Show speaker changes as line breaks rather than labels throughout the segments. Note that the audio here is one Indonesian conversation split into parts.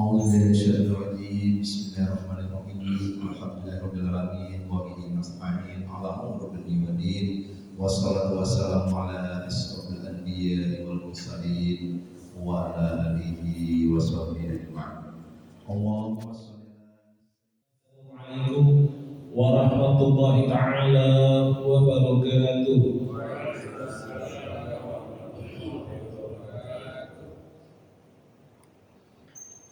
أعوذ بالله من الشيطان الرجيم بسم الله الرحمن الرحيم الحمد لله رب العالمين وبه نستعين على أمور الدين والدين والصلاة والسلام على أشرف الأنبياء والمرسلين وعلى آله وصحبه أجمعين. اللهم صل
عليكم ورحمة الله تعالى وبركاته.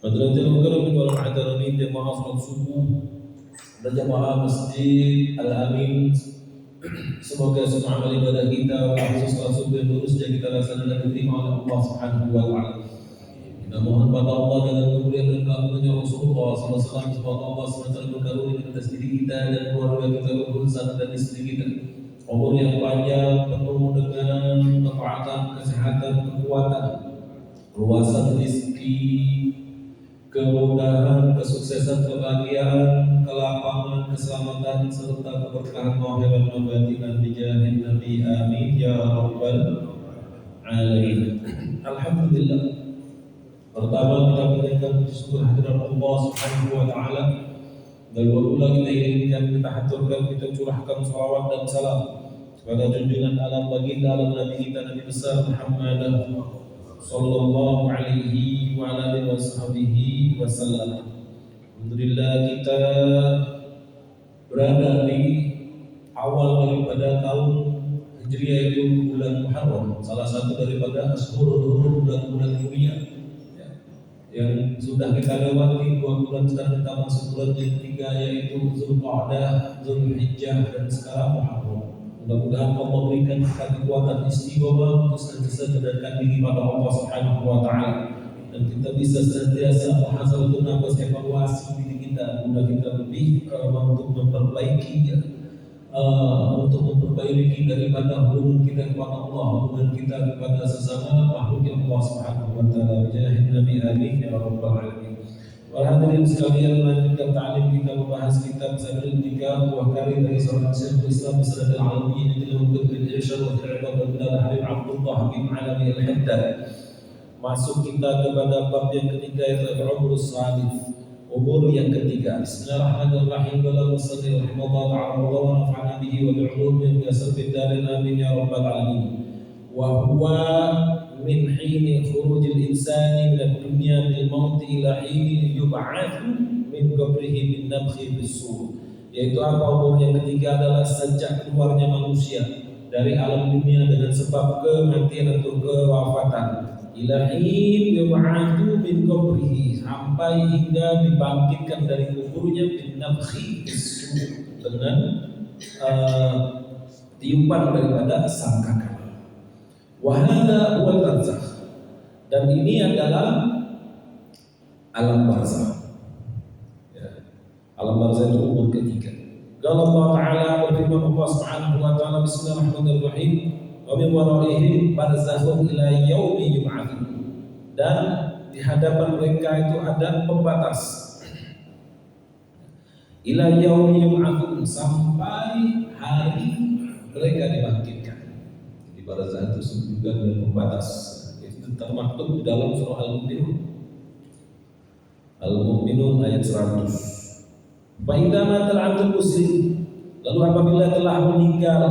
Madrasah Mukarramin wal Muhtaramin jamaah salat subuh dan jamaah Masjid Al-Amin. Semoga semua amal ibadah kita khusus salat subuh yang lurus yang kita laksanakan dan diterima oleh Allah Subhanahu wa taala. Kita mohon pada Allah dengan kemuliaan dan keagungannya Rasulullah SAW, semoga Allah SWT berkarunia atas diri kita dan keluarga kita, berurusan dan istri kita. Umur yang panjang penuh dengan ketaatan, kesehatan, kekuatan, luasan rezeki, kemudahan, kesuksesan, kebahagiaan, kelapangan, keselamatan, serta keberkahan zahiran wa batinan bi jahin Nabi amin ya rabbal alamin. Alhamdulillah. Pertama kita panjatkan puji syukur hadirat Allah Subhanahu wa taala. Dan kedua kita inginkan, kita haturkan, kita curahkan salawat dan salam kepada junjungan alam baginda alam Nabi kita Nabi besar Muhammad sallallahu alaihi wa alihi wasallam. Alhamdulillah kita berada di awal daripada tahun Hijriah, itu bulan Muharram, salah satu daripada ashurul bulan-bulan mulia yang sudah kita lewati 2 bulan. Sekarang kita masuk bulan yang ketiga, yaitu Zulqa'dah, Zulhijjah, dan sekarang Muharram. Mudah-mudahan Allah berikan kita kekuatan istiqomah untuk senantiasa mendekatkan diri pada Allah Subhanahu wa taala, dan kita bisa senantiasa muhasabah nafas, evaluasi diri kita, guna kita lebih untuk memperbaiki daripada hubungan kita kepada Allah, hubungan kita kepada sesama makhluk Allah Subhanahu wa taala. Jahid Nabi amin ya rabbal alamin. Hadirin sekalian, melanjutkan ta'lim kita membahas kitab Sabilul Tikam wa Karim dari seorang Syekhul Islam Musnad al-Alamin yang dilakukan bil irsyad wa al-ibad dan Habib Abdullah bin Alawi al-Haddad. Masuk kita kepada bab yang ketiga, yaitu al-umrus salih, umur yang ketiga. Bismillahirrahmanirrahim. Wa sallallahu ta'ala wa nafa'ana bihi wa bi'ulum yang biasa biddarin amin ya rabbal alamin. Wa huwa min hini khurujil insani minad dunya bil mauti ila hini yub'atsu min qabrihi min nabkhi bis-sur. Yaitu apa umur yang ketiga adalah sejak keluarnya manusia dari alam dunia dengan sebab kematian atau kewafatan, ila hini yub'atsu min qabrihi, sampai hingga dibangkitkan dari kuburnya min nabkhi bis-sur, dengan tiupan daripada sangkakala. Wahada huwal barzakh, dan ini adalah alam barzakh. Ya. Alam barzakh itu umur ketiga. Qala Allah Ta'ala, berfirman Allah Subhanahu wa taala, bismillahirrahmanirrahim, wa min waraihim barzakhun ila yaumi yub'atsun, dan di hadapan mereka itu ada pembatas, ila yaumi yub'atsun, sampai hari mereka dibangkitkan. Barzakh itu juga dengan pembatas. Itu termaktub di dalam surah Al-Mu'minun ayat 100. Fa idza matal 'abdul muslim, lalu apabila telah meninggal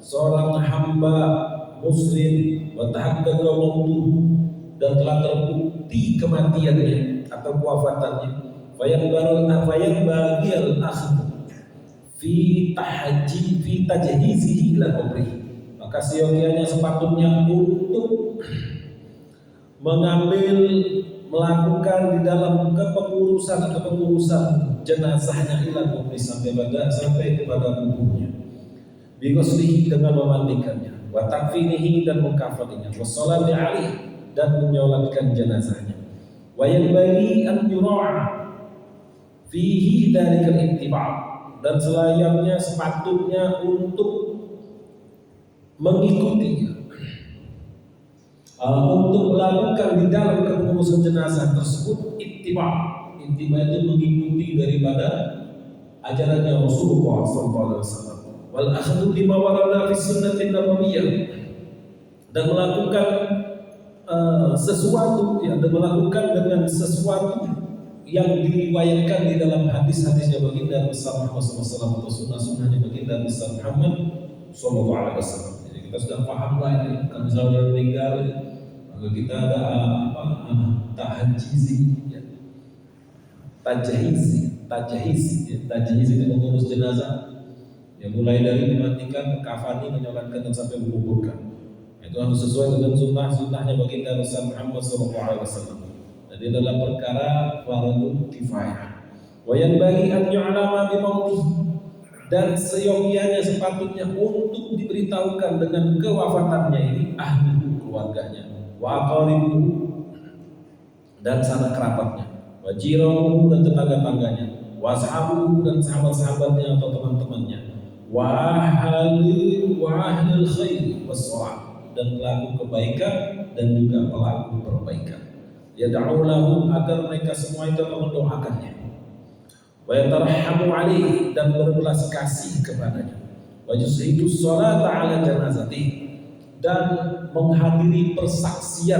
seorang hamba muslim, wa tahaqqaqa mautuhu, dan telah terbukti kematiannya atau kewafatannya, fayanbaghi al-akhdh fi tajhizihi ila qabrihi, maka seyogianya sepatutnya untuk melakukan di dalam kepengurusan atau pengurusan jenazahnya ila kubri, sampai kepada kuburnya, bighuslihi, dengan memandikannya, wa takfinihi, dan mengkafaninya, wa sholati alaihi, dan menyolatkan jenazahnya, wa yanbaghi an yura'a fihi dalikal ittiba', dan selayaknya sepatutnya untuk mengikutinya, untuk melakukan di dalam kepengurusan jenazah tersebut ittiba' itu mengikuti daripada ajarannya Rasulullah sallallahu alaihi wasallam, wal akhdhu bima warada fi sunnatin nabawiyyah, dan melakukan sesuatu, dan melakukan dengan sesuatu yang diriwayatkan di dalam hadis-hadisnya baginda besar Muhammad SAW atau sunnah-sunnahnya baginda besar Muhammad SAW. Jadi kita sudah paham lah ini, kalau misalnya meninggal, maka kita ada tahajizi, ya. Tajahizi itu mengurus jenazah. Ya, mulai dari dimandikan, kafani, menyolatkan dan sampai menguburkan. Itu harus sesuai dengan sunnahnya baginda besar Muhammad SAW. Jadi dalam perkara fardu kifayah. Wa yanbaghi an yu'lama bi mautihi, dan seyogianya sepatutnya untuk diberitahukan dengan kewafatannya ini ahli keluarganya, wa aqaribuhu, dan sanak kerabatnya, wa jiranuhu, dan tetangga-tangganya, wa ashabuhu, dan sahabat-sahabatnya atau teman-temannya, wa ahlul khair was salah, dan pelaku kebaikan dan juga pelaku perbaikan. Yad'u lahum, agar mereka semua itu mendoakannya. Wa yatarhamu alaihi, dan berbelas kasih kepadanya. Wa yushidu sholata ala janazati, dan menghadiri persaksian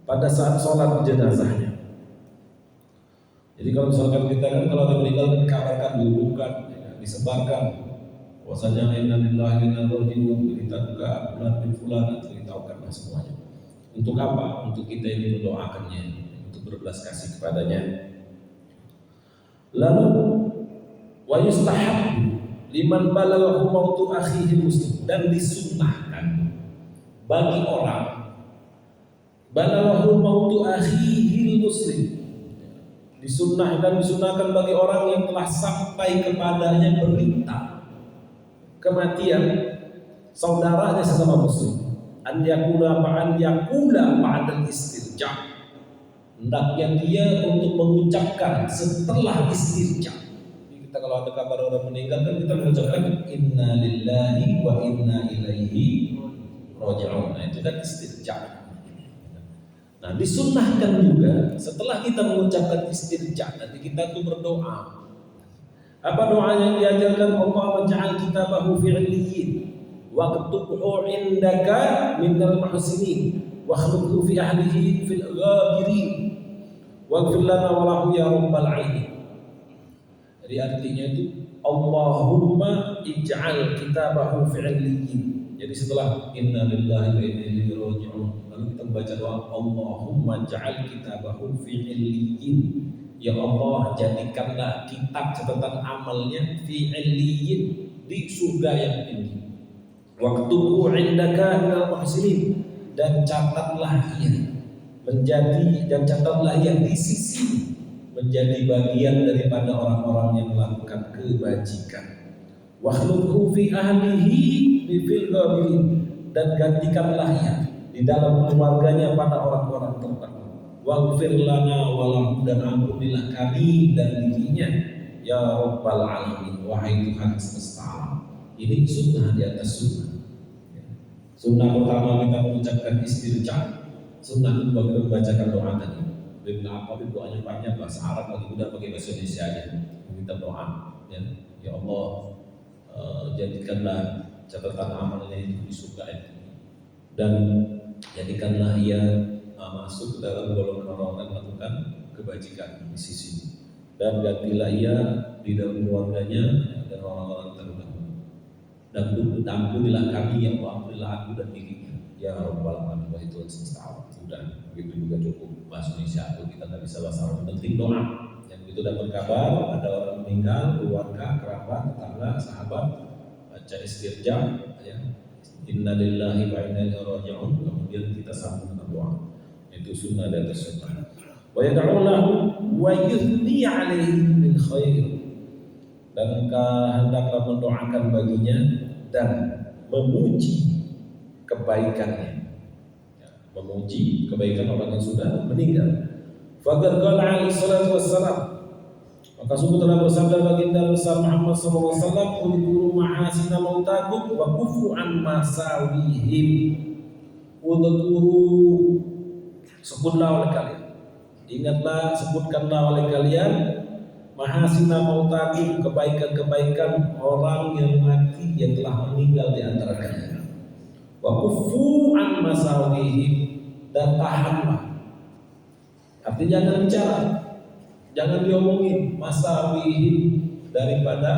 pada saat sholat jenazahnya. Jadi kalau misalkan kita kan kalau ada meninggal dikabarkan, diumumkan, disebarkan bahwasanya inna lillahi wa inna ilaihi raji'un, kita juga bulan bin fulan, diberitahukan semuanya. Untuk apa? Untuk kita ini mendoakannya, untuk berbelas kasih kepadanya. Lalu wa yustahab liman balaghahu mautu akhihi muslim, dan disunnahkan bagi orang balaghahu mautu akhihi muslim, disunahkan bagi orang yang telah sampai kepadanya berita kematian saudaranya sesama muslim, an yakula ba'dal istirja, hendaknya dia untuk mengucapkan setelah istirja. Jadi kita kalau ada kabar orang meninggal kan kita mengucapkan inna lillahi wa inna ilaihi raji'un. Nah, itu kan istirja. Nah, disunnahkan juga setelah kita mengucapkan istirja, nanti kita tuh berdoa. Apa doa yang diajarkan? Allah waj'al kitabahu fi 'illiyyin waktubhu indaka minal muhsinin wa khluqhu fi ahlihi fil ghabirin waghfir lana wa lahu ya rabbal alamin. Jadi artinya itu Allahumma ij'al kitabahu fi 'illiyyin. Jadi setelah inna lillahi wa inna ilaihi raji'un, lalu kita membaca doa Allahumma ij'al kitabahu fi 'illiyyin. Ya Allah, jadikanlah kitab catatan amalnya fi 'illiyyin, di surga yang tinggi. Waktuhu indaka minal muhsinin, dan catatlah ia di sisi menjadi bagian daripada orang-orang yang melakukan kebajikan. Wa khluqhu fi ahlihi fil ghabirin, dan gantikanlah ia di dalam keluarganya pada orang-orang terdahulu. Waghfir lana wa lahu, dan ampunilah kami dan dirinya ya rabbal alamin, wahai Tuhan semesta alam. Ini sunnah di atas sunnah. Sunnah pertama kita mengucapkan istirja, sunnah kedua kita membacakan doa tadi. Bila apa doanya banyak, bahasa Arab lagi udah pakai bahasa Indonesia aja. Kita doa, ya Allah, jadikanlah catatan amalnya itu di surga itu, dan jadikanlah ia masuk ke dalam golongan orang-orang yang melakukan kebajikan di sisi, dan gantilah ia di dalam keluarganya dan orang-orang terdahulu. Dan ampunilah kami ya Allah, ampunilah aku dan dirinya ya rabbal alamin, wahai Tuhan semesta alam. Sudah, begitu juga cukup bahasa Indonesia, atau kita nggak bisa bahasa Arab. Penting doa. Yang begitu dapat kabar ada orang meninggal, keluarga, kerabat, tetangga, sahabat, baca istirja, ya, inna lillahi wa inna ilaihi raji'un, kemudian kita sambung dengan doa. Itu sunnah di atas sunnah. Wa yad'u lahu wa yuthni 'alaihi bil khair, dan hendaklah mendoakan baginya dan memuji kebaikannya, ya, memuji kebaikan orang yang sudah meninggal. Faqad qala alaihi salatu wassalam, maka sungguh telah bersabda baginda besar Muhammad sallallahu alaihi wasallam, "Udhkuru mahasina mautakum wa kufu an masawihim." Udhkuru, sebutlah oleh kalian, ingatlah, sebutkanlah oleh kalian mahasina mautakum, kebaikan-kebaikan orang yang mati, yang telah meninggal di antara kalian. Wa kufu an masawihim, dan tahanlah. Artinya Artinya jangan bicara, jangan diomongin masawihim daripada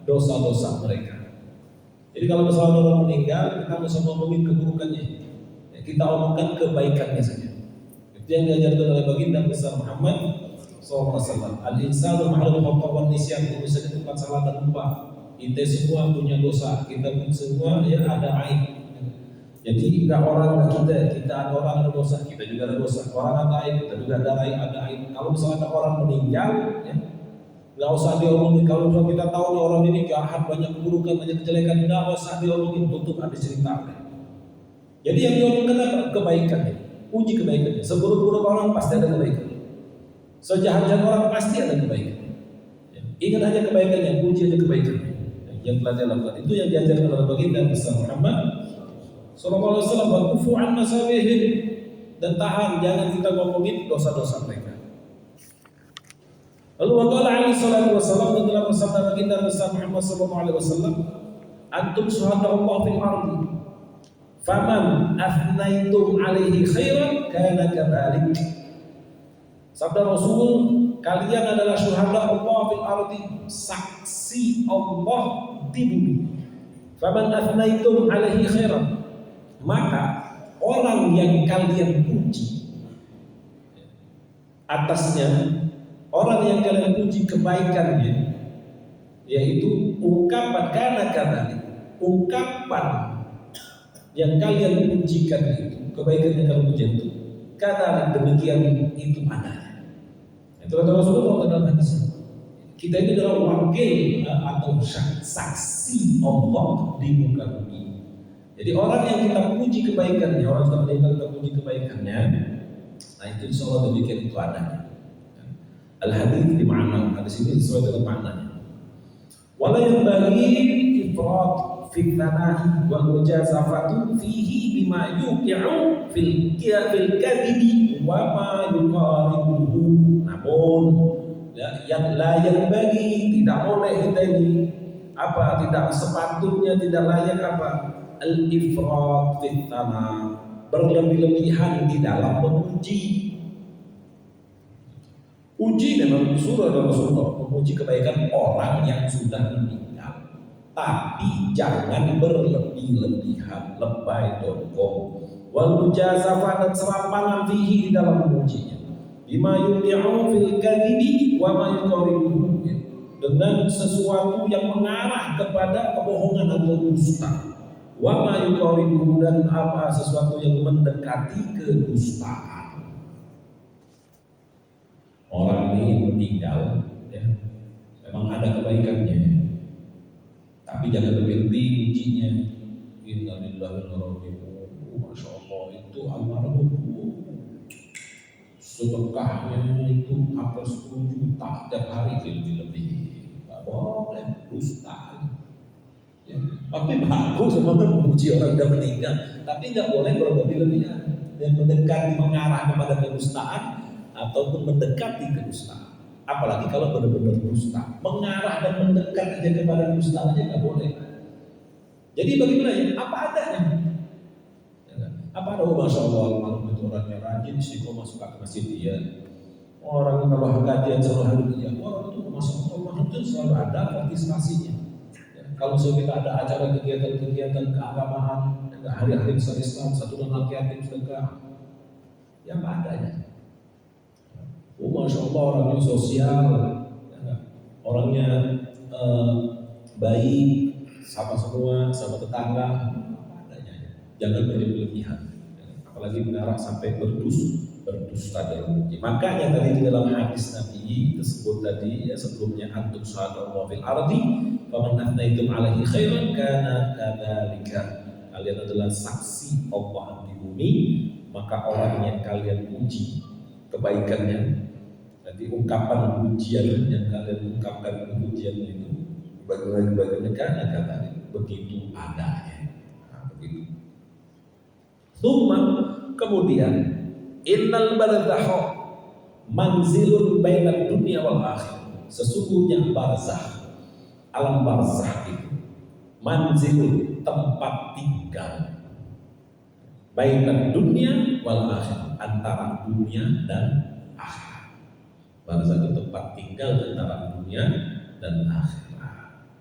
dosa-dosa mereka. Jadi kalau misalnya orang meninggal, kita nggak usah ngomongin keburukannya, ya, kita omongkan kebaikannya saja. Itu yang diajarkan oleh baginda besar Muhammad SAW. Al-insanu ma'al khata wan nisyan, manusia itu tempat salah dan lupa. Kita semua punya dosa, kita pun semua ya ada aib. Jadi tidak orang kita ada orang ada dosa, kita juga ada dosa. Orang ada aib, kita juga ada aib. Kalau misalnya ada orang meninggal, ya, nggak usah diomongin. Kalau kita tahu nih orang ini jahat, banyak keburukan, banyak kejelekan, nggak usah diomongin, tutup, ada cerita. Jadi yang diomongkan apa? Kebaikannya, puji kebaikannya. Seburuk-buruk orang pasti ada kebaikannya. Sejahat-jahat orang pasti ada kebaikannya. Ya, ingat aja kebaikannya, puji aja kebaikannya. Yang telah dia lakukan itu yang diajarkan oleh baginda besar Muhammad sallallahu alaihi wasallam, kufu an masabihim, dan tahan, jangan kita ngomongin dosa-dosa mereka. Lalu waqala alaihi salatu wasallam, dan telah bersabda baginda besar Muhammad sallallahu alaihi wasallam, antum syuhada'ullah fil ardi, faman athnaitum alaihi khairan kana kadzalik. Sabda Rasul, kalian adalah syuhada Allah fil ardi, saksi Allah di bumi. Faman athnaitum alaihi khairan, maka orang yang kalian puji atasnya, orang yang kalian puji kebaikannya, yaitu ungkapan kana kadzalik, ungkapan yang kalian pujikan itu, kebaikan yang kalian puji itu, kadzalik, demikian itu adanya. Itu kata Rasulullah dalam hadis. Kita ini adalah wakil atau saksi Allah di muka bumi. Jadi orang yang kita puji kebaikannya, orang yang kita puji kebaikannya, nah itu insya Allah demikian itu adanya. Al-hadits di makna, hadis ini sesuai dengan maknanya. Wala yang bagi ifrat fi tsanahi wal mujazafatu fihi bima yuqi'u fil kadhibi wa ma yuqaribuhu. Namun yang layak bagi, tidak boleh kita ini apa, tidak sepatutnya, tidak layak apa, al-ifrat fi tsana, berlebih-lebihan di dalam memuji. Puji memang surah dan Rasulullah, memuji kebaikan orang yang sudah meninggal, tapi jangan berlebih-lebihan, lebay dongkong. Wal mujazafah, dan serampangan fihi di dalam memujinya. Bima yuqi'u fil kadhibi wa ma yuqaribuhu, dengan sesuatu yang mengarah kepada kebohongan atau dusta. Wa ma yuqaribuhu, dan apa, sesuatu yang mendekati kedustaan. Orang ini meninggal, ya, memang ada kebaikannya, tapi jangan lebih-lebih ujinya. Innalillahi wa inna ilaihi raji'un. Masya Allah, itu almarhum sedekahnya itu hampir 10 juta tiap hari, lebih-lebih. Gak boleh, dusta. Ya, tapi bagus sebenarnya memuji orang yang meninggal, tapi nggak boleh berlebih-lebihan dan mendekati, mengarah kepada kedustaan ataupun mendekati kedustaan. Apalagi kalau benar-benar dusta, mengarah dan mendekat aja kepada kedustaan aja nggak boleh. Jadi bagaimana ya? Apa adanya? Apa ada? Oh, masya Allah, almarhum itu orangnya rajin, istiqomah, suka ke masjid dia. Orang kalau kajian selalu hadir dia. Orang itu masya Allah, almarhum itu selalu ada partisipasinya. Ya, kalau kita ada acara kegiatan-kegiatan keagamaan, hari-hari besar Islam, satu dan yatim sedekah, ya apa adanya. Oh, masya Allah, orangnya sosial, orangnya baik, sama semua, sama tetangga, apa adanya. Jangan berlebihan, apalagi mengarah sampai berdusta dalam uji. Makanya tadi di dalam hadis Nabi tersebut tadi, ya, sebelumnya, antum syuhada'ullah fil ardi, faman athnaitum alaihi khairan kana kadzalika. Kalian adalah saksi Allah di bumi, maka orang yang kalian puji kebaikannya, jadi ungkapan pujian yang kalian ungkapkan, pujian itu bagaimana kata begitu adanya. Nah, begitu. Kemudian innal barzakha manzilun bainad dunya wal akhirah. Sesungguhnya barzakh, alam barzakh itu manzilun, tempat tinggal, bainad dunya wal akhirah, antara dunia dan akhirat. Barzakh itu tempat tinggal antara dunia dan akhirat.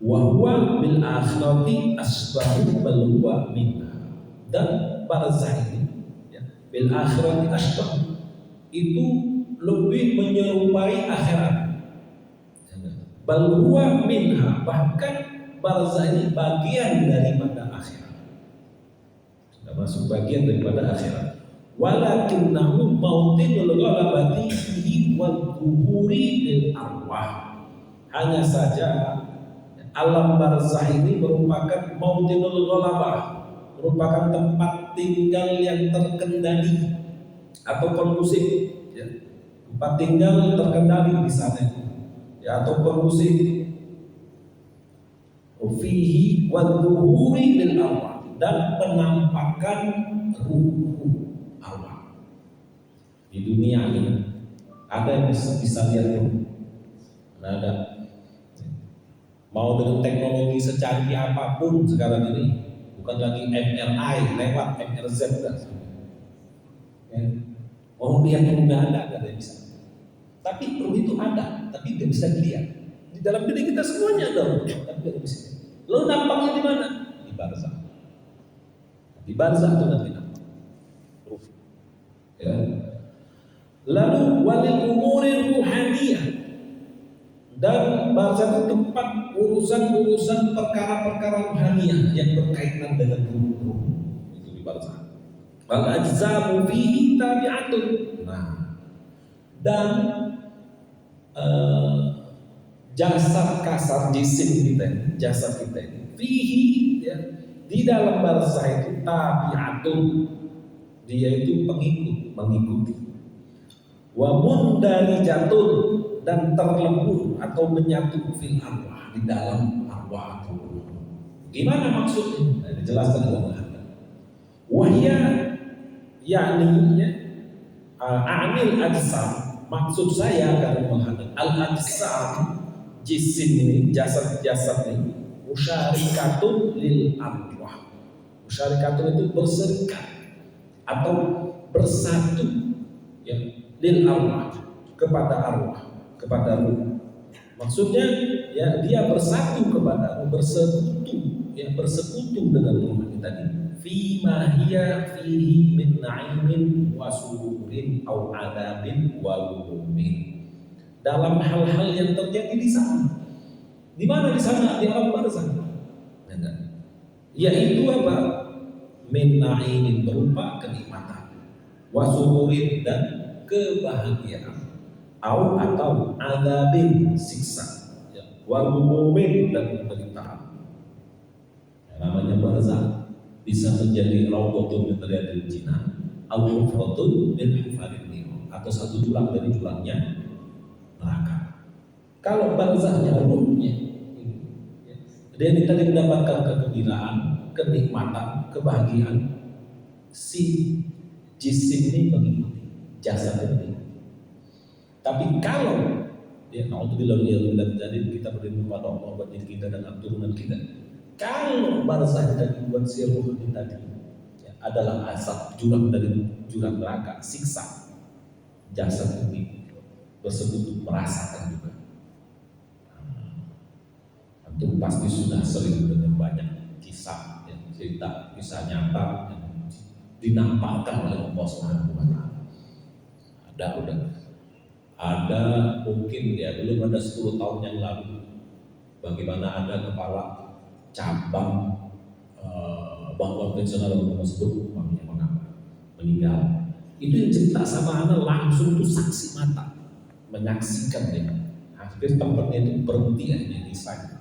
Wa huwa bil akhirati asbahu bal huwa minha. Dan barzakh ini ya, bil akhirati asbahu itu lebih menyerupai akhirat. Bal huwa minha, bahkan barzakh ini bagian daripada akhirat. Sudah masuk bagian daripada akhirat. Walakinnahu mautinul ghalabati fihi wal dhuhuri lil arwah. Hanya saja alam barzakh ini merupakan mautinul ghalabah, merupakan tempat tinggal yang terkendali atau kondusif ya. Tempat tinggal terkendali di sana ya, atau kondusif. Fihi wal dhuhuri lil arwah, dan penampakan ruh arwah. Di dunia ini ada yang bisa lihat ruh. Ada. Mau dengan teknologi secanggih apapun sekarang ini, bukan lagi MRI lewat MRZ ya. Mau lihat ruh nggak ada yang bisa. Tapi ruh itu ada, tapi nggak bisa dilihat. Di dalam diri kita semuanya ada ruh, tapi nggak bisa. Lalu nampaknya di mana? Di barzakh. Di barzakh itu nanti nampak ruh. Ya. Lalu walil umuri ruhaniyah, dan barzakh itu tempat urusan-urusan perkara-perkara ruhaniyah yang berkaitan dengan ruh. Itu di barzakh. Wal ajzamu fihi tabi'atun. Nah, dan jasad kasar jisim kita ini, jasad kita ini fihi ya, di dalam barzakh itu tabi'atun, dia itu mengikuti. Wa mundarijatun, dan terlebur atau menyatu fil arwah, di dalam arwah itu. Gimana maksudnya? Nah, dijelaskan dalam hadis. Wahya yakni ya, anil ajsam, maksud saya kalau menghadap al ajsam, jisim ini, jasad-jasad ini, musyarikatun lil arwah. Musyarikatun itu berserikat atau bersatu ya, lil arwah, kepada arwah, kepada ruh. Maksudnya ya, dia bersatu kepada, bersekutu ya, bersekutu dengan ruh tadi. Fi ma hiya fihi min na'imin wa sururin au adabin wa lumin, dalam hal-hal yang terjadi di sana. Di mana di sana? Di alam barzakh. Yaitu apa? Min na'imin, berupa kenikmatan, wa sururin, dan kebahagiaan, atau adabin, siksa, wa lumin, dan penderitaan. Namanya barzakh bisa menjadi raudhatun min riyadil jinan, au hufratun min hufarin nar, atau satu jurang dari jurangnya neraka. Kalau barzahnya ruhnya, dia tadi mendapatkan kegembiraan, kenikmatan, kebahagiaan, si jisim ini mengikuti, jasad ini. Tapi kalau ya, naudzubillah jadi kita berlindung pada Allah buat diri kita dan keturunan kita. Kalau barzah dan buat si ruh ini tadi ya, adalah asap, jurang dari jurang neraka, siksa, jasad ini bersekutu merasakan juga. Itu pasti sudah sering dengan banyak kisah, ya, cerita, kisah nyata yang dinampakkan oleh Allah Subhanahu wa Ta'ala. Ada mungkin ya, belum ada 10 tahun yang lalu, bagaimana ada kepala cabang bank konvensional yang tersebut meninggal. Itu yang cerita sama anak langsung tuh saksi mata, menyaksikan dia. Hampir tempatnya itu berhenti aja di sana.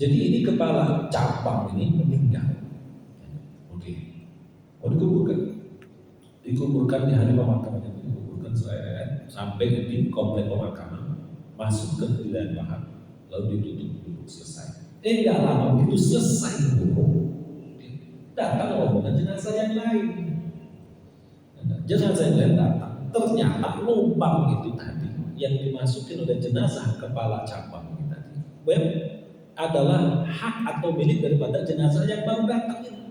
Jadi ini kepala cabang ini meninggal. Oke. Mau dikuburkan di hari pemakaman itu, dikuburkan sampai di komplek pemakaman, masuk ke pilihan bahan, lalu ditutup, selesai. Enggak lama begitu selesai datang rombongan jenazah yang lain. Jenazah yang lain datang, ternyata lubang itu tadi yang dimasukin oleh jenazah kepala cabang ini tadi adalah hak atau milik daripada jenazah yang baru datang ini.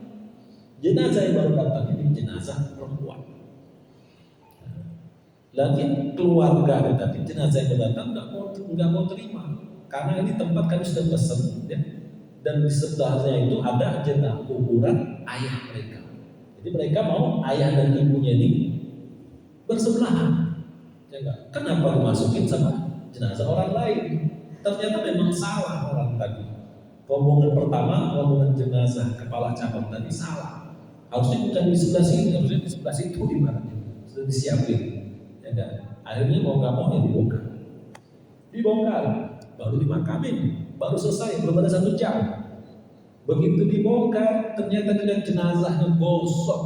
Jenazah yang baru datang ini jenazah perempuan. Lagi keluarga tadi jenazah yang datang nggak mau terima karena ini tempat kami sudah pesen ya. Dan di sebelahnya itu ada jenazah kuburan ayah mereka. Jadi mereka mau ayah dan ibunya ini bersebelahan. Ya enggak? Kenapa dimasukin sama jenazah orang lain? Ternyata memang salah orang tadi. Rombongan pertama, rombongan jenazah kepala cabang tadi salah. Harusnya bukan di sebelah sini, harusnya di sebelah situ di mana? Sudah disiapin. Ya enggak? Akhirnya mau nggak mau ya dibongkar, baru dimakamin, baru selesai, belum ada 1 jam. Begitu dibongkar, ternyata dengan jenazahnya gosok.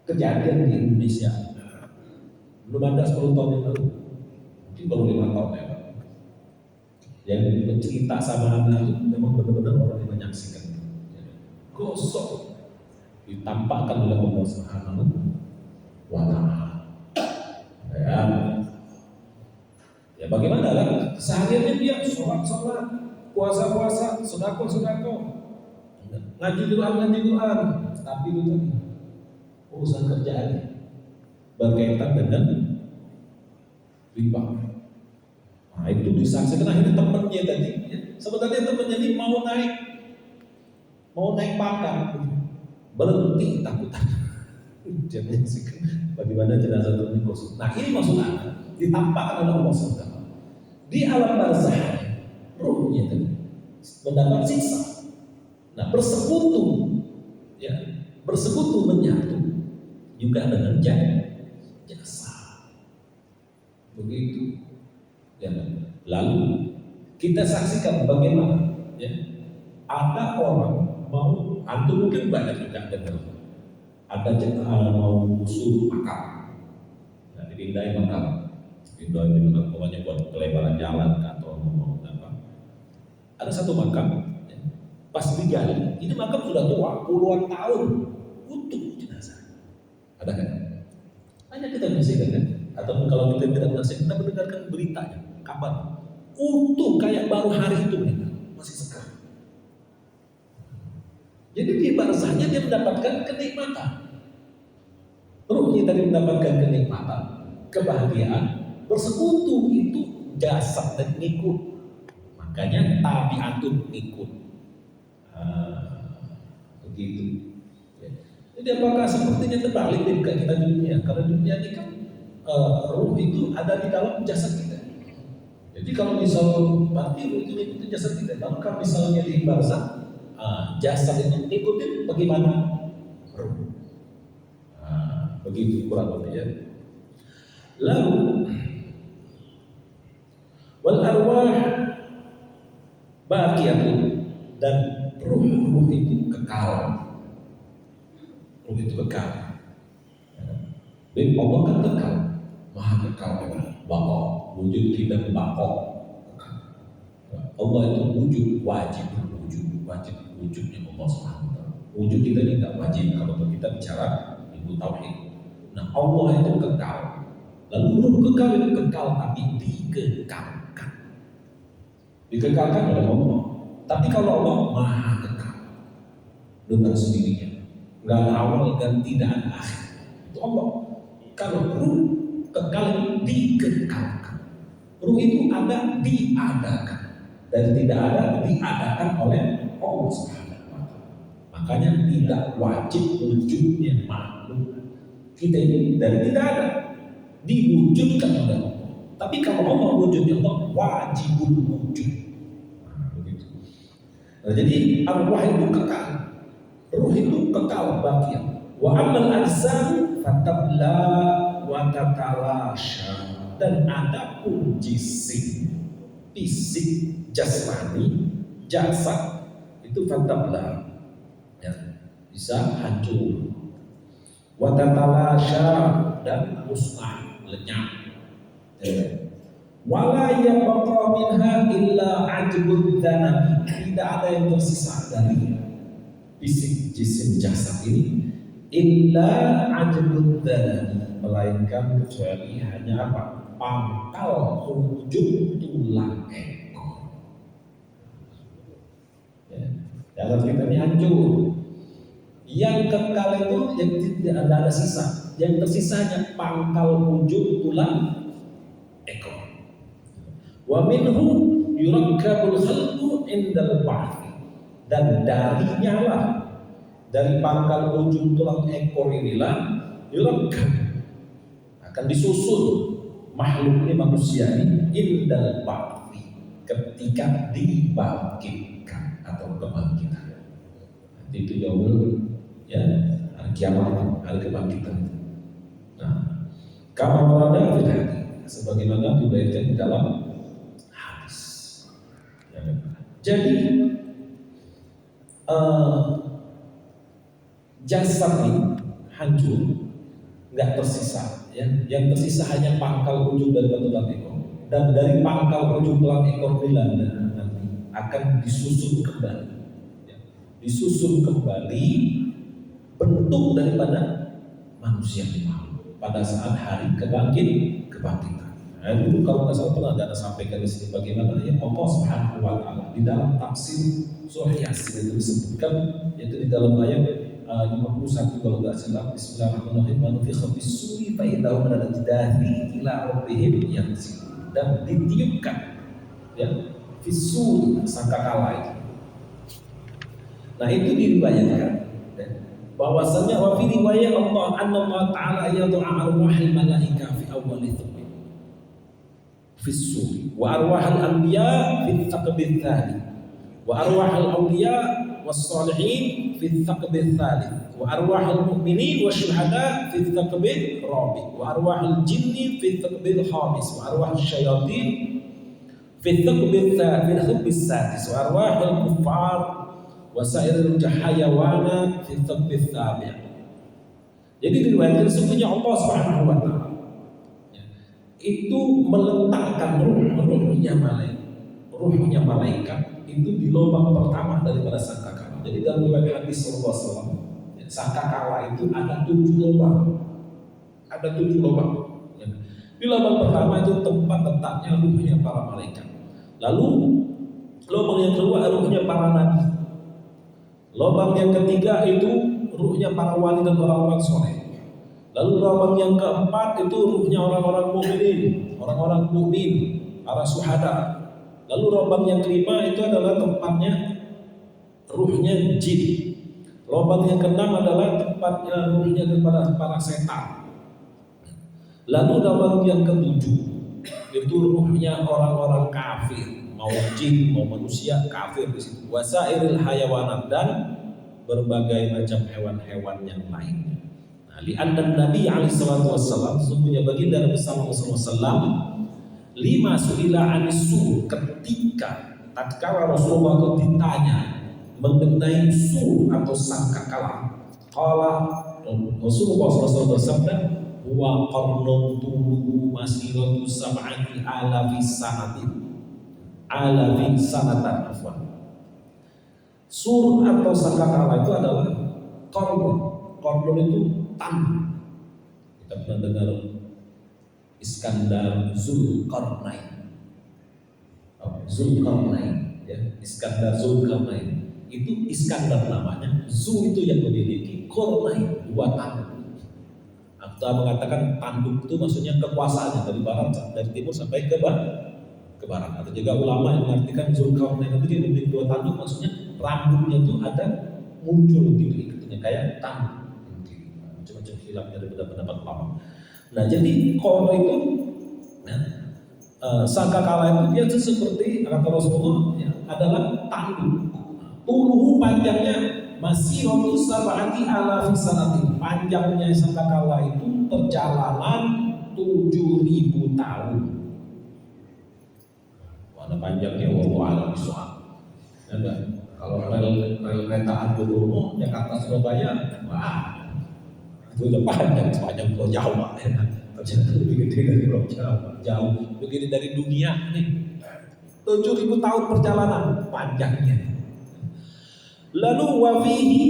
Kejadian di Indonesia belum ada 10 tahun yang lalu, mungkin baru 5 tahun ya. Yang bercerita sama anak itu memang benar-benar orang yang menyaksikan. Gosok ditampakkan oleh Allah Subhanahu wa Ta'ala. Ya bagaimana lah sehariannya dia sholat, puasa, sedekah, ngaji Quran, tapi itu tadi urusan kerjaannya berkaitan dengan riba. Nah itu disaksikan akhirnya temannya tadi. Ya. Sebenarnya temannya ini mau naik pangkat, berhenti takutan. Dia menyaksikan bagaimana jenazah tersebut. Nah ini maksudnya ditampakkan oleh Allah SWT di alam barzah, ruhnya tadi mendapat siksa. Nah bersekutu menyatu juga dengan jasa. Begitu. Ya. Lalu kita saksikan bagaimana ya, ada orang mau, antum mungkin banyak juga dengar, ada mau suruh makam, nah dipindahin makam, pokoknya buat pelebaran jalan atau mau apa. Ada satu makam, ya, pas digali, ini makam sudah tua, puluhan tahun, utuh jenazah. Ada kan? Hanya kita menyaksikan kan? Atau kalau kita tidak menyaksikan, kita mendengarkan beritanya, kabar utuh kayak baru hari itu mereka masih segar. Jadi di barzahnya dia mendapatkan kenikmatan. Ruhnya tadi mendapatkan kenikmatan, kebahagiaan, bersekutu itu jasad dan ngikut. Makanya tabiatun ngikut. Begitu. Ya. Jadi apakah sepertinya terbalik dengan kita di dunia? Karena dunia ini kan ruh itu ada di dalam jasad kita. Jadi kalau misal mati ruh itu ikutin jasad kita. Lalu kalau misalnya di barzah, jasad itu ikutin bagaimana ruh. Begitu kurang lebih ya. Lalu wal arwah baqiyatun, dan ruh itu kekal. Ruh itu kekal. Dan Allah kan kekal, maha kekal, baqa, wujud tidak baqa. Allah itu wujud, wajib wujudnya Allah SWT. Wujud kita tidak wajib kalau kita bicara ilmu tauhid. Nah Allah itu kekal. Lalu ruh kekal itu kekal tapi dikekalkan. Dikekalkan oleh Allah. Tapi kalau Allah maha kekal dengan sendirinya, nggak ada awal dan tidak ada akhir. Itu Allah. Kalau ruh kekal itu dikekalkan. Ruh itu ada diadakan, dan tidak ada diadakan oleh Allah SWT. Makanya tidak wajib wujudnya makhluk. Kita ini dari tidak ada diwujudkan oleh Allah. Tapi kalau Allah wujudnya Allah wajibul wujud. Begitu. Nah, jadi arwah itu kekal, ruh itu kekal bagian. Wa amal ajzam fatabla wa tatalasha, dan ada pun fisik jasmani, jasad itu fatabla, ya, bisa hancur. Wa tatalasha, dan musnah, lenyap. Wala yabqa minha illa ajbud dzanabi, tidak ada yang tersisa dari fisik jisim jasad ini illa ajbud dzanabi, melainkan kecuali hanya apa? Pangkal ujung tulang ekor. Ya, jasad kita ini hancur. Yang kekal itu yang tidak ada sisa. yang tersisanya pangkal ujung tulang ekor. Wa minhu yurakkabul khalqu indal ba'th, dan darinya lah, dari pangkal ujung tulang ekor inilah yurakkab, akan disusun makhluk ini, manusia ini, indal ba'th, ketika dibangkitkan atau kebangkitan. Nanti itu yaumul, ya, hari kiamat, hari kebangkitan. Nah, kama warada fil hadits, sebagaimana diriwayatkan di dalam hadis. Ya, jadi jasad ini hancur, nggak tersisa. Ya. Yang tersisa hanya pangkal ujung dari tulang ekor, dan dari pangkal ujung tulang ekor nanti akan disusun kembali. Ya. Disusun kembali bentuk daripada manusia di makhluk pada saat hari kebangkitan. Nah, dulu kalau nggak salah pernah ada sampaikan di sini bagaimana ya Allah Subhanahu wa Ta'ala di dalam tafsir surah Yasin itu disebutkan, yaitu di dalam ayat 51 kalau nggak salah, Bismillahirrahmanirrahim, manufikha bis-suri fa idza hum min al-ajdathi ila rabbihim yansilun, dan ditiupkan ya fisuri sangkakala itu. Nah, itu diriwayatkan bahwasanya wa fi riwayat Allah Ta'ala yad'a arwahil malaika fi awwali thubbi fi suri wa arwahal anbiya fi thaqbi tsani wa arwahal awliya was salihin fi thaqbi tsalits wa arwahal mu'minin wasyuhada fi thaqbi rabi wa arwahal jinni fi thaqbi khamis wa arwahal syayatin fi thaqbi sadis wa arwahal kuffar wasairul hayawana fi thaqbi tsabi'. Jadi diriwayatkan sesungguhnya Allah Subhanahu wa Ta'ala itu meletakkan ruhnya malaikat itu di lubang pertama daripada sangkakala. Jadi dalam riwayat hadis Rasulullah SAW, sangkakala itu ada 7 lubang. Ada 7 lubang. Di lubang pertama itu tempat letaknya ruhnya para malaikat. Lalu lubang yang kedua ruhnya para nabi. Lubang yang ketiga itu ruhnya para wali dan orang-orang soleh. Lalu lubang yang keempat itu ruhnya orang-orang mukmin, para syuhada. Lalu lubang yang kelima itu adalah tempatnya ruhnya jin. Lubang yang keenam adalah tempatnya ruhnya daripada para setan. Lalu lubang yang ketujuh itu ruhnya orang-orang kafir, mau jin mau manusia kafir di situ. Wasairil hayawanat, dan berbagai macam hewan-hewan yang lainnya. Nah, li'anna Nabi alaihi salatu wassalam, sesungguhnya baginda Nabi sallallahu alaihi wasallam, lima su'ila anis-sur, ketika tatkala Rasulullah itu ditanya mengenai sur atau sangkakala, qala Rasulullah SAW bersabda, huwa qarnun tuluhu masiratu sab'ati alafi sanatan afwan. Sur atau sangkakala itu adalah qarnun itu tanduk. Kita pernah dengar Iskandar Zulkarnain, ya, Iskandar Zulkarnain itu Iskandar namanya, Zul itu yang memiliki, Qarnain 2 tanduk. Kita mengatakan tanduk itu maksudnya kekuasaannya dari barat, dari timur sampai ke barat. Atau juga ulama yang mengartikan Zulkarnain itu dia memiliki 2 tanduk, maksudnya rambutnya itu ada muncul gitu ikutannya kayak tanduk. Macam-macam hilaf dari pendapat ulama. Nah, jadi kalau itu sangkakala itu dia seperti kata Rasulullah ya, adalah tanduk. Tuluhu panjangnya masih waktu sab'ati alafi sanatin. Panjangnya sangkakala itu perjalanan 7.000 tahun. Mana panjangnya wallahu a'lam bishawab. Kalau rel kereta api dulu Jakarta Surabaya, wah itu udah panjang Pulau Jawa ya. Ternyata lebih gede dari Pulau Jawa, jauh, begini dari dunia nih. 7.000 tahun perjalanan panjangnya. Lalu wafihi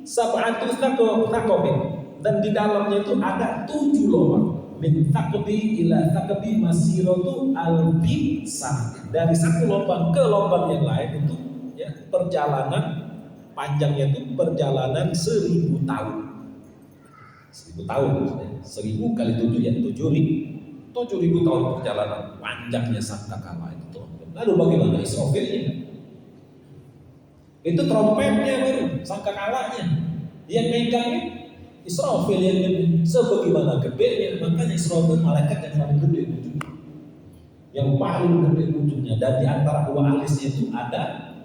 sab'atu thaqabin, dan di dalamnya itu ada 7 lubang. Min thaqbi ila thaqbi masiratu alfi sanah. Dari satu lubang ke lubang yang lain itu ya, perjalanan panjangnya itu perjalanan 1000 tahun. 1000 tahun, 1000 kali 7 ya 7.000 tahun perjalanan panjangnya sangkakala itu. Lalu bagaimana Israfilnya? Itu trompetnya baru, sangkakalanya yang megangnya Israfil yang gede. Sebagaimana gedenya, makanya Israfil malaikat yang paling gede wujudnya, yang paling gede wujudnya. Dan di antara dua alisnya itu ada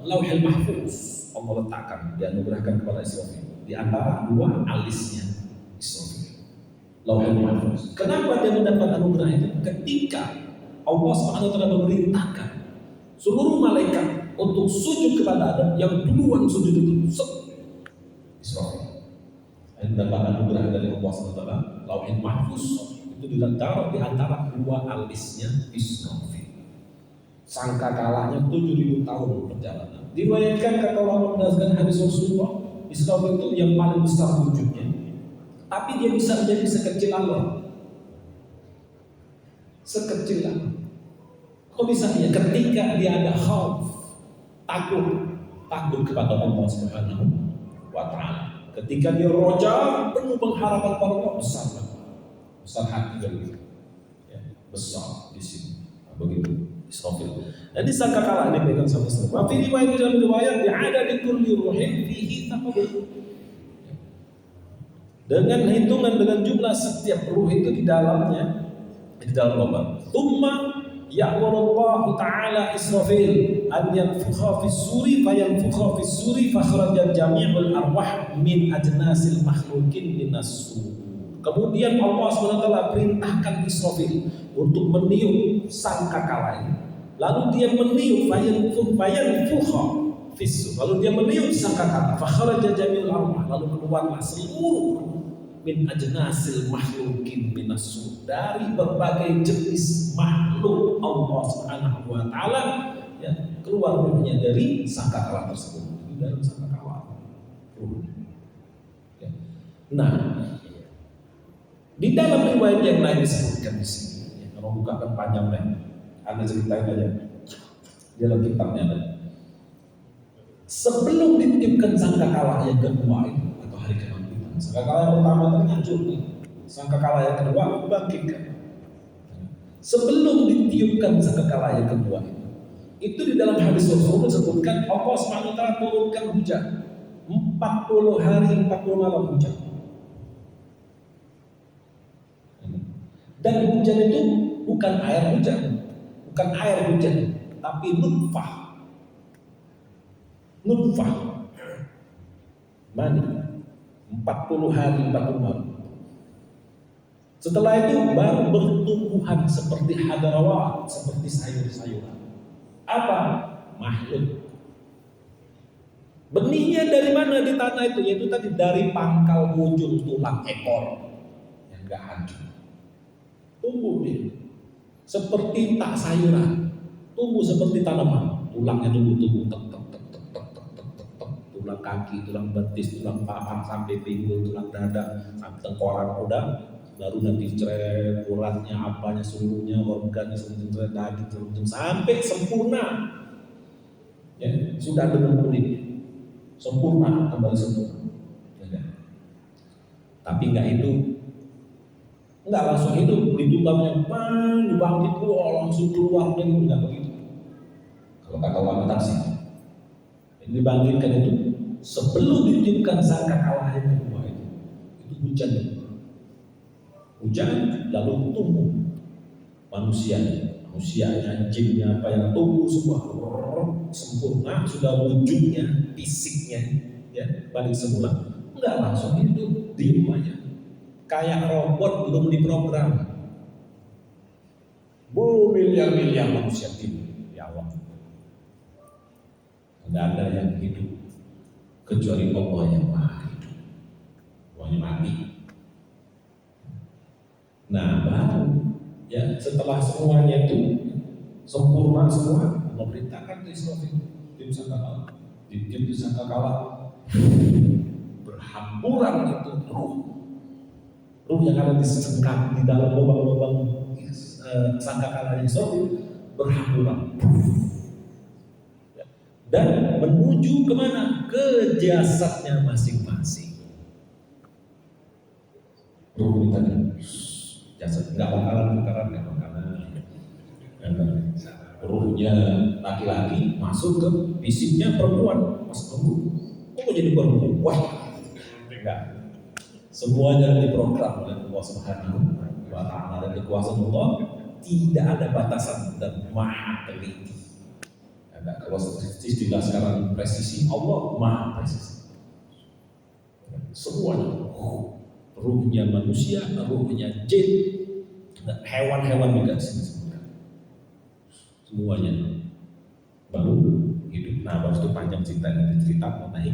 Lauhul Mahfuz. Allah letakkan, dianugerahkan kepada Israfil di antara dua alisnya Israfil, Lauhul Mahfuz. Kenapa dia mendapat anugerah itu? Ketika Allah Subhanahu wa taala memerintahkan seluruh malaikat untuk sujud kepada Adam, yang duluan sujud itu Israfil. Ini mendapat anugerah dari Allah SWT. Lauhul Mahfuz itu ditaruh di antara dua alisnya Israfil. Sangkakalanya 7.000 tahun perjalanan. Diriwayatkan kata ulama berdasarkan hadis Rasulullah, Israfil itu yang paling besar wujudnya, tapi dia bisa menjadi sekecil Allah. Sekecil Allah. Kok bisa dia? Ketika dia ada khauf, takut kepada Allah Subhanahu wa taala. Ketika dia roja penuh pengharapan pada Allah, besar hati dari ya, besar di sini. Nah, begitu Israfil. Jadi sangkakala ini pegang sama semua. Fi riwayat dalam riwayat ada di kulli ruhin fihi taqabbul. Dengan hitungan dengan jumlah setiap ruh itu di dalamnya, di dalam lubang. Tsumma ya'murullahu ta'ala Israfil an yanfukha fi suri fayanfukha fi suri fakhraja jami'ul arwah min ajnasil makhlukin minas sur. Kemudian Allah SWT perintahkan Israfil untuk meniup sangkakala ini. Lalu dia meniup fayanfukha fi sur. Lalu dia meniup sangkakala fakhraja jami'ul arwah, lalu keluarlah seluruh min ajnasil makhlukin minas sur, dari berbagai jenis makhluk Allah Subhanahu wa taala, ya, keluar ruhnya dari sangkakala tersebut, di dalam sangkakala ruh. Ya. Nah, di dalam riwayat yang lain disebutkan di sini, ya, kalau bukakan panjang deh, Anda ceritain aja di dalam kitabnya ada. Sebelum ditiupkan sangkakala yang kedua itu atau hari ke-6, sangkakala yang pertama itu hancur nih. Sangkakala yang kedua dibangkitkan. Sebelum ditiupkan sangkakala yang kedua itu di dalam hadis Rasul disebutkan Allah Subhanahu wa taala turunkan hujan 40 hari 40 malam hujan. Dan hujan itu bukan air hujan, tapi nutfah mani. 40 hari 40 malam. Setelah itu baru bertumbuhan seperti hadarawat, seperti sayur-sayuran. Apa? Makhluk. Benihnya dari mana di tanah itu? Yaitu tadi dari pangkal ujung tulang ekor yang enggak hancur. Tumbuh dia seperti tak sayuran, tumbuh seperti tanaman. Tulangnya tumbuh tulang kaki, tulang betis, tulang paha, sampai pinggul, tulang dada, sampai tengkorak, udah baru nanti ceret, uratnya, apanya, seluruhnya, organnya, seluruhnya, daging, seluruhnya, sampai sempurna. Ya, sudah dengan kulit sempurna, kembali sempurna. Ya, tapi enggak langsung hidup, ditutupnya dibangkit, langsung keluar dari enggak begitu. Kalau kata ulama tafsir, ini dibangkitkan itu sebelum ditiupkan sangkakala yang kedua itu hujan lalu tumbuh manusianya, jinnya, apa yang tumbuh semua sempurna, sudah wujudnya, fisiknya, ya balik semula. Enggak langsung itu diem aja, kayak robot belum diprogram. Miliar-miliar manusia tidur, ya Allah. Enggak ada yang hidup kecuali Allah yang maha hidup. Semuanya mati. Nah, baru ya setelah semuanya itu sempurna semua, Allah perintahkan ke Israfil tim sangkakala. Tim sangkakala berhamburan itu ruh yang ada di dalam lubang-lubang sangkakala Israfil berhamburan. Dan menuju kemana? Ke jasadnya masing-masing. Jasad nggak bakalan tukaran, nggak bakalan. Ruhnya laki-laki masuk ke fisiknya perempuan, masuk ke ruh. Kok jadi perempuan? Enggak. Semuanya diprogram oleh Allah Subhanahu wa Ta'ala, dan kekuasaan Allah tidak ada batasan dan maha teliti. Kalau istilah sekarang presisi, Allah maha presisi. Semuanya, ruhnya manusia, ruhnya jin, hewan-hewan juga disebutkan. Semuanya baru hidup. Nah, baru itu panjang cerita mengenai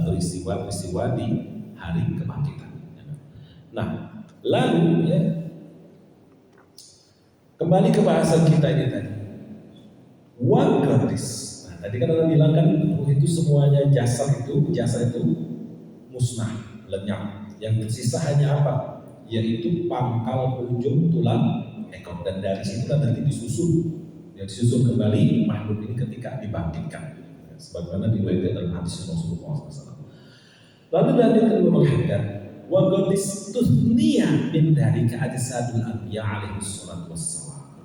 peristiwa-peristiwa di hari kebangkitan. Nah, lalu ya, kembali ke bahasan kita ini tadi. One gratis. Nah, tadi kan kita bilang kan itu semuanya jasa itu musnah, lenyap. Yang tersisa hanya apa? Yaitu pangkal ujung tulang ekor, dan dari situ nanti disusun kembali makhluk ini ketika dibangkitkan. Sebagaimana diriwayatkan dalam hadis Rasulullah SAW. Lalu dilanjutkan mengatakan, wa qad istuthniya min dzalika ajsadul anbiya alaihi salatu wassalam.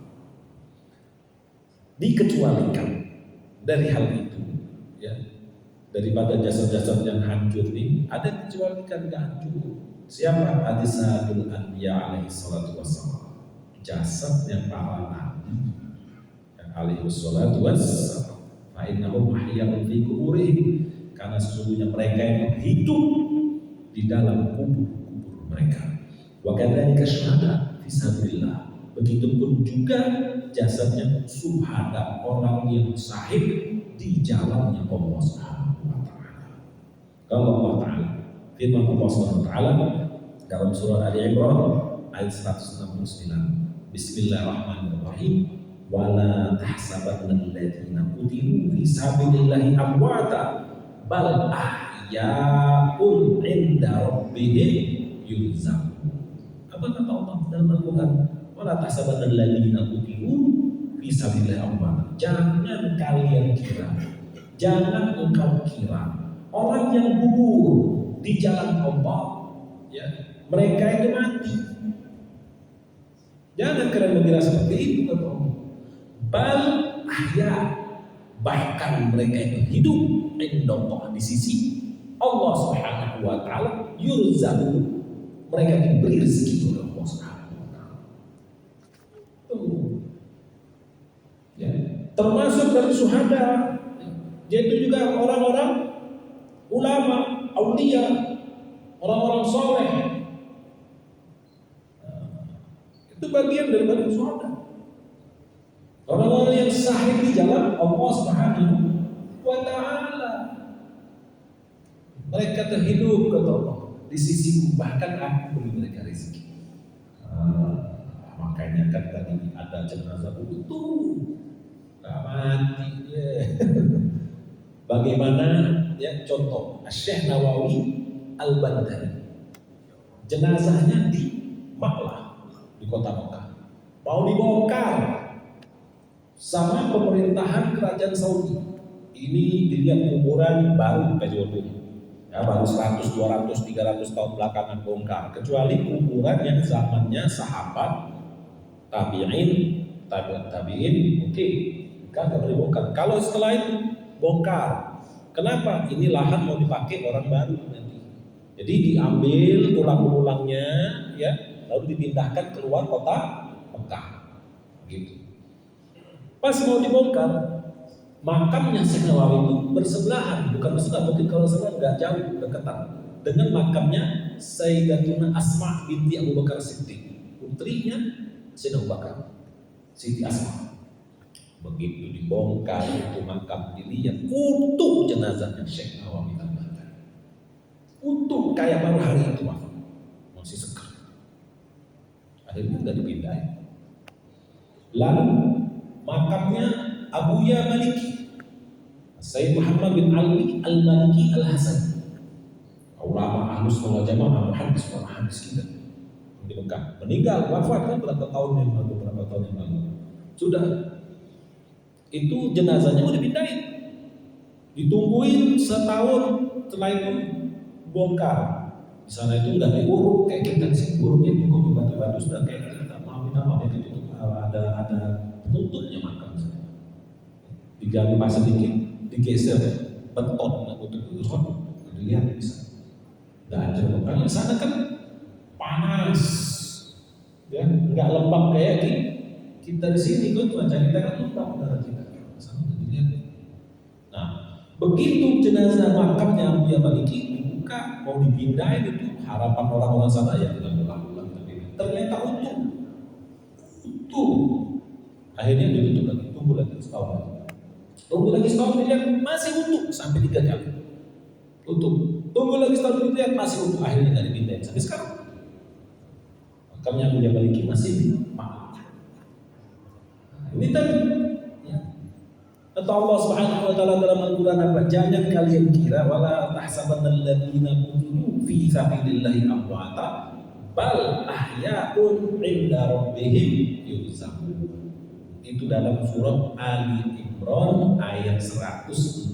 Dikecualikan dari hal itu, ya, daripada jasad-jasad yang hancur ini, ada dikecualikan yang hancur. Siapa? Ajsadul anbiya alaihi salatu wassalam, jasadnya para nabi alaihi salatu wassalam. Fa innahum ahya'un fi quburihim, karena sesungguhnya mereka yang hidup di dalam kubur-kubur mereka. Wa kadzalika syuhada fi sabilillah. Begitupun juga jasadnya syuhada, orang yang syahid di jalannya Allah Subhanahu wa taala. Kalau Allah taala, firman Allah Subhanahu wa taala dalam surah Ali Imran ayat 169. Bismillahirrahmanirrahim. Wala tahsabanna alladziina qutilu fi sabilillahi amwata bal ahya'un 'inda rabbihim yurzaqun. Apa kata Allah dalam Al-Qur'an? Wala tahsabanna alladziina qutilu fi sabilillahi amwata. Jangan kalian kira, jangan engkau kira orang yang gugur di jalan Allah, ya, mereka itu mati. Jangan kalian mengira seperti itu, kata Allah. Bal ahya, bahkan mereka itu hidup indallah, di sisi Allah Subhanahu wa taala, yurzaqun, mereka diberi rezeki oleh Allah Subhanahu wa taala. Ya, termasuk dari syuhada, yaitu juga orang-orang ulama, aulia, orang-orang soleh. Itu bagian daripada syuhada. Orang-orang yang syahid di jalan Allah Subhanahu wa taala. Mereka terhidup, kata Allah, di sisiku, bahkan aku beri mereka rezeki. Makanya kan tadi ada jenazah utuh, tak mati. Bagaimana ya, contoh Syekh Nawawi Al-Bandari, jenazahnya di Makkah, di kota Makkah, mau dibongkar sama pemerintahan kerajaan Saudi. Ini dilihat kuburan baru periodenya, ya, baru 100, 200, 300 tahun belakangan bongkar. Kecuali kuburan yang zamannya sahabat, tabi'in, oke, kan nggak boleh bongkar. Kalau setelah itu bongkar, kenapa? Ini lahan mau dipakai orang baru nanti. Jadi diambil tulang-tulangnya, ya, lalu dipindahkan keluar kota Mekah, gitu. Pas mau dibongkar, makamnya Syekh Nawawi itu bersebelahan, bukan bersebelahan, mungkin kalau sebelah nggak jauh, deketan dengan makamnya Sayyidatuna Asma binti Abu Bakar Siddiq, putrinya Syekh Abu Bakar, Siti Asma. Begitu dibongkar itu makam, dilihat utuh jenazahnya Syekh Nawawi Al-Bandari, utuh kayak baru hari itu, masih segar. Akhirnya nggak dipindahin. Lalu makamnya Abuya Maliki, Sayyid Muhammad bin Ali Al-Maliki Al-Hasan, ulama Ahlus Sunnah wal Jamaah, muhaddis kita di Mekah, meninggal, wafat kan berapa tahun yang lalu. Sudah itu jenazahnya mau dipindahin, ditungguin setahun, setelah itu bongkar. Di sana itu nggak diuruk kayak kita di sini, uruknya cukup batu-batu sudah kayak kita mau apa itu ada penutupnya makam. Digali pas sedikit, digeser beton untuk dilihat bisa. Dan karena di sana kan panas, ya nggak lembab kayak kita di sini kan cuaca kita kan lembab udara kita. Sama dilihat. Nah, begitu jenazah makamnya dia Maliki dibuka mau dipindahin itu harapan orang-orang sana ya tidak ulang-ulang ternyata utuh. Akhirnya ditutup lagi, tunggu lagi setahun dilihat masih utuh sampai 3 kali. Tunggu lagi setahun dilihat masih utuh, akhirnya nggak dipindahin sampai sekarang. Makamnya Abu Maliki masih di Makkah. Ini tadi ya. Kata Allah Subhanahu wa taala dalam Al-Qur'an apa? Jangan kalian kira wala tahsabanna alladziina qutilu fi sabilillahi amwata bal ahya'un 'inda rabbihim yurzaqun. Itu dalam surah Ali Imran ayat 169.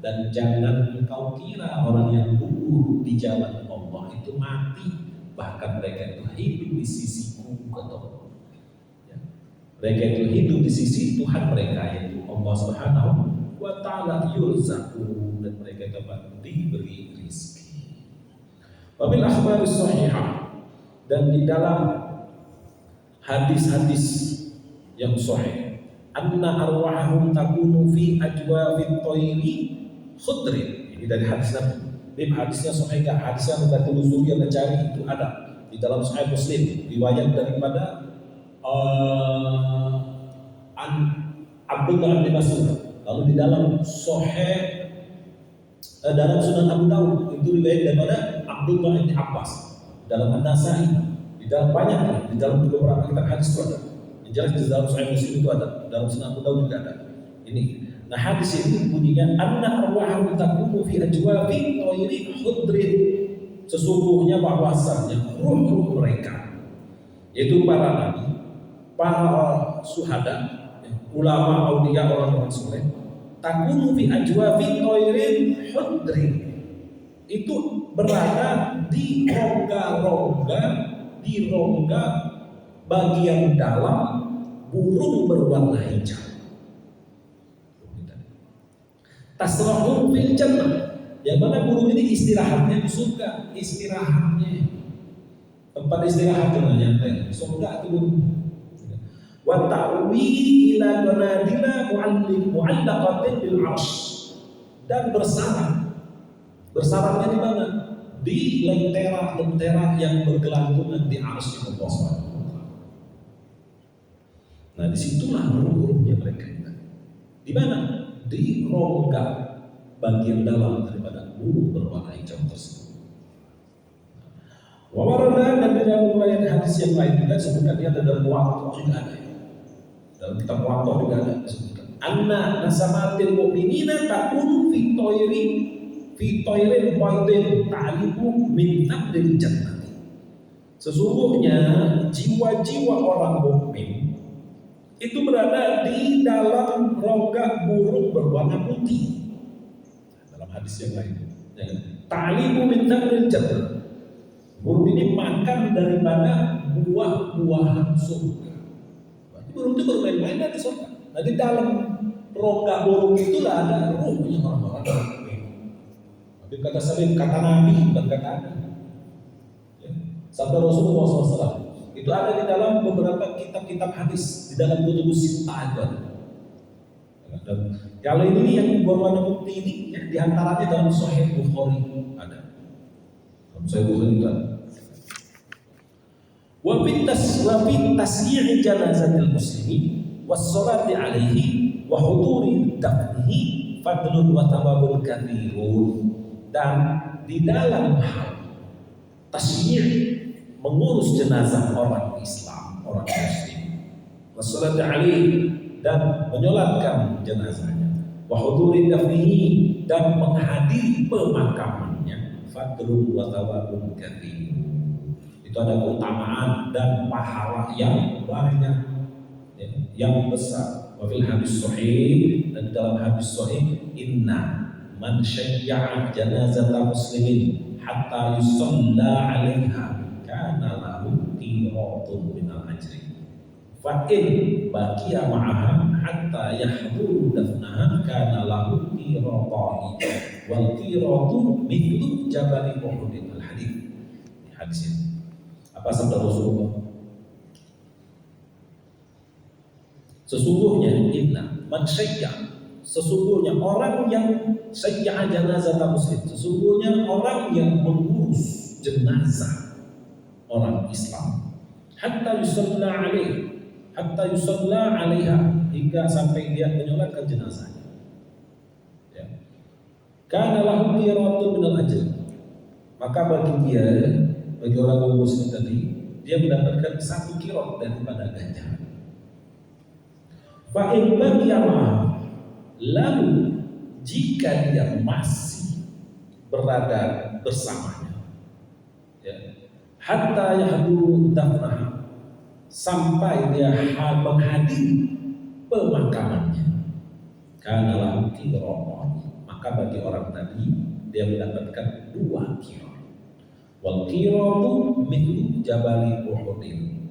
Dan jangan engkau kira orang yang gugur di jalan Allah itu mati, bahkan mereka itu hidup di sisiku, kata Allah. Mereka itu hidup di sisi Tuhan mereka yaitu Allah Subhanahu wa taala yurzaqun, dan mereka dapat diberi rezeki. Wabil akhbaris sahihah, dan di dalam hadis-hadis yang sahih anna arwahahum takunu fi ajwafit tayri khudrin. Ini dari hadis Nabi. Ini hadisnya sahih enggak? Hadisnya kita telusuri dan cari itu ada di dalam Sahih Muslim, riwayat daripada Abdullah bin Mas'ud. Lalu di dalam Sahih dalam Sunan Abu Dawud itu riwayat daripada Abdullah bin Abbas. Dalam An-Nasai, di dalam banyak, di dalam beberapa kitab hadis itu ada. Yang jelas di dalam Sahih Muslim itu ada, dalam Sunan Abu Dawud juga ada. Ini. Nah, hadis ini bunyinya anna arwahum taqumu fi ajwafi tayri khudrin. Sesungguhnya bahwasanya ruh-ruh mereka yaitu para nabi, para syuhada, ulama, aulia, orang-orang soleh, takunu fi ajwafi tayrin khudrin, itu berada di rongga bagian dalam burung berwarna hijau. Tasrahum fil jannah, yang mana burung ini istirahatnya di surga, istirahatnya tempat istirahatnya nyantai di surga itu. Wa ta'wi ila qanadila mu'allaqatin bil 'arsy, dan bersarangnya di mana? Di lentera-lentera yang bergelantungan di arsy Allah Subhanahu wa taala. Nah, disitulah ruh-ruhnya mereka. Di mana? Di rongga bagian dalam daripada burung berwarna hijau tersebut. Wawarana, dan dalam riwayat hadis yang lain juga disebutkan, dia ada dalam Muwatta juga ada. Dalam kitab Muwatta juga ada disebutkan. Anna nasamatil mu'minina takunu fi tayrin baydin ta'libu min naqdil jannah. Sesungguhnya jiwa-jiwa orang mukmin itu berada di dalam rongga burung berwarna putih. Dalam hadis yang lain, ta'libu min naqdil jannah. Burung ini makan daripada buah-buahan surga. Berarti burung itu bermain-main di surga. Nah, di dalam rongga burung itulah ada ruhnya orang-orang. Tapi kata Salim, kata Nabi, bukan kata Anda. Ya. Sabda Rasulullah SAW itu ada di dalam beberapa kitab-kitab hadis, di dalam kutubus sittah itu ada. Dan kalau ini yang berwarna putih ini, ya, diantaranya dalam Sahih Bukhari ada. Dalam Sahih Bukhari itu ada. Wa fit tasyi'i janazatil muslimi was salati alaihi wa huduri dafnihi fadlun wa thawabun katsirun. Dan di dalam hal tasyi' mengurus jenazah orang Islam, orang Muslim, was salati alaihi, dan menyolatkan jenazahnya, wa huduri dafnihi, dan menghadiri pemakamannya, fadlun wa thawabun katsirun. Itu ada keutamaan dan pahala yang banyak, yang besar. Wa fil hadis sahih, dan dalam hadis sahih, inna man syayya'a janazata muslimin hatta yusalla 'alaiha kana lahu qiratun minal ajri. Fa in baqiya ma'aha hatta yahduru dafnaha kana lahu qiratani wal qiratu mithlu jabal Uhud. Al hadis. Hadis ini. Apa sabda Rasulullah? Sesungguhnya inna man syayya, sesungguhnya orang yang syayya janazah muslim, sesungguhnya orang yang mengurus jenazah orang Islam hatta yusalla alaihi, hatta yusalla alaiha, hingga sampai dia menyolatkan jenazahnya, ya. Kana lahu qiratun minal ajr, maka bagi dia, bagi orang muslim tadi, dia mendapatkan 1 qirat daripada ganjaran. Fa in baqiya, lalu jika dia masih berada bersamanya, ya, hatta yahduru dafnah, sampai dia menghadiri pemakamannya, kana lahu qiratun, maka bagi orang tadi dia mendapatkan 2 qirat. Wal qiratu mithlu jabali Uhud,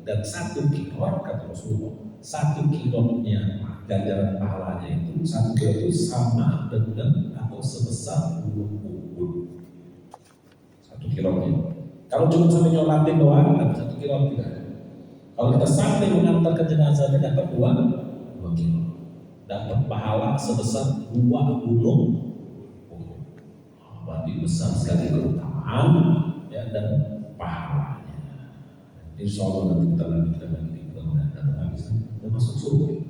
dan 1 qirat kata Rasulullah, 1 qiratnya ganjaran pahalanya itu, 1 qirat itu sama dengan atau sebesar gunung Uhud. 1 qiratnya. Kalau cuma sampai nyolatin doang, 1 qirat tidak ada. Kalau kita sampai mengantarkan jenazahnya, dapat 2 qirat, dapat pahala sebesar 2 gunung Uhud. Berarti besar sekali keutamaan, ya, dan pahalanya. Insya Allah nanti kita lanjutkan lagi. Dan masuk surga.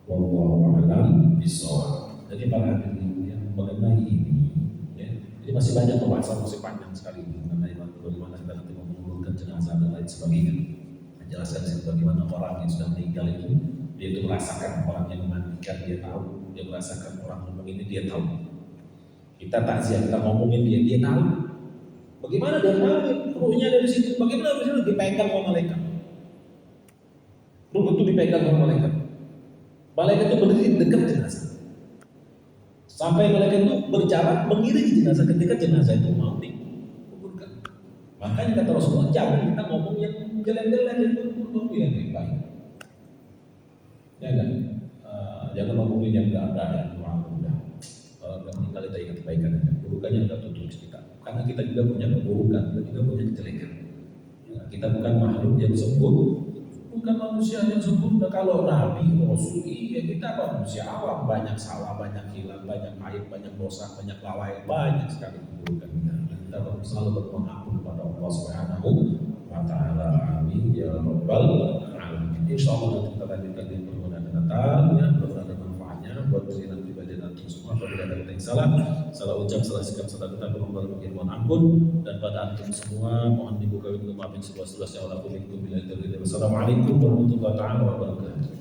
Wallahu a'lam bishawab. Jadi para hadirin yang mengenai ini, ya, ini masih banyak pembahasan, masih panjang sekali mengenai bagaimana kita nanti menguburkan jenazah dan lain sebagainya. Menjelaskan bagaimana orang yang sudah meninggal itu, dia itu merasakan orang yang memandikan, dia tahu, dia merasakan orang ngomong ini, dia tahu. Kita takziah, kita ngomongin dia tahu. Bagaimana dia tahu? Ruhnya dari situ. Bagaimana bisa dipegang oleh malaikat? Ruh itu dipegang oleh malaikat. Malaikat itu berdiri dekat jenazah. Sampai malaikat itu berjarak mengiringi jenazah ketika jenazah itu mau dikuburkan. Makanya kata Rasulullah, jangan kita ngomong yang jelek-jelek, yang baik. Jangan ngomongin yang enggak ada, yang kurang udah. Meninggal kita ingat kebaikan aja. Keburukannya udah tutup kita. Karena kita juga punya keburukan, kita juga punya kejelekan. Ya, kita bukan makhluk yang sempurna, bukan manusia yang sempurna. Kalau Nabi, Rasul, ya kita manusia awam, banyak salah, banyak hilang, banyak aib, banyak dosa, banyak lalai, banyak sekali keburukan kita. Kita harus selalu berpengaruh kepada Allah Subhanahu wa Ta'ala. Amin ya rabbal alamin. Insyaallah kita lanjutkan di pertemuan yang datang, ya, berada manfaatnya buat diri dan pribadi dan semua. Apabila ada yang salah ucap, salah sikap, salah kata, mohon ampun, dan pada antum semua mohon dibuka pintu maafin seluas-luasnya. Wassalamualaikum warahmatullahi wabarakatuh.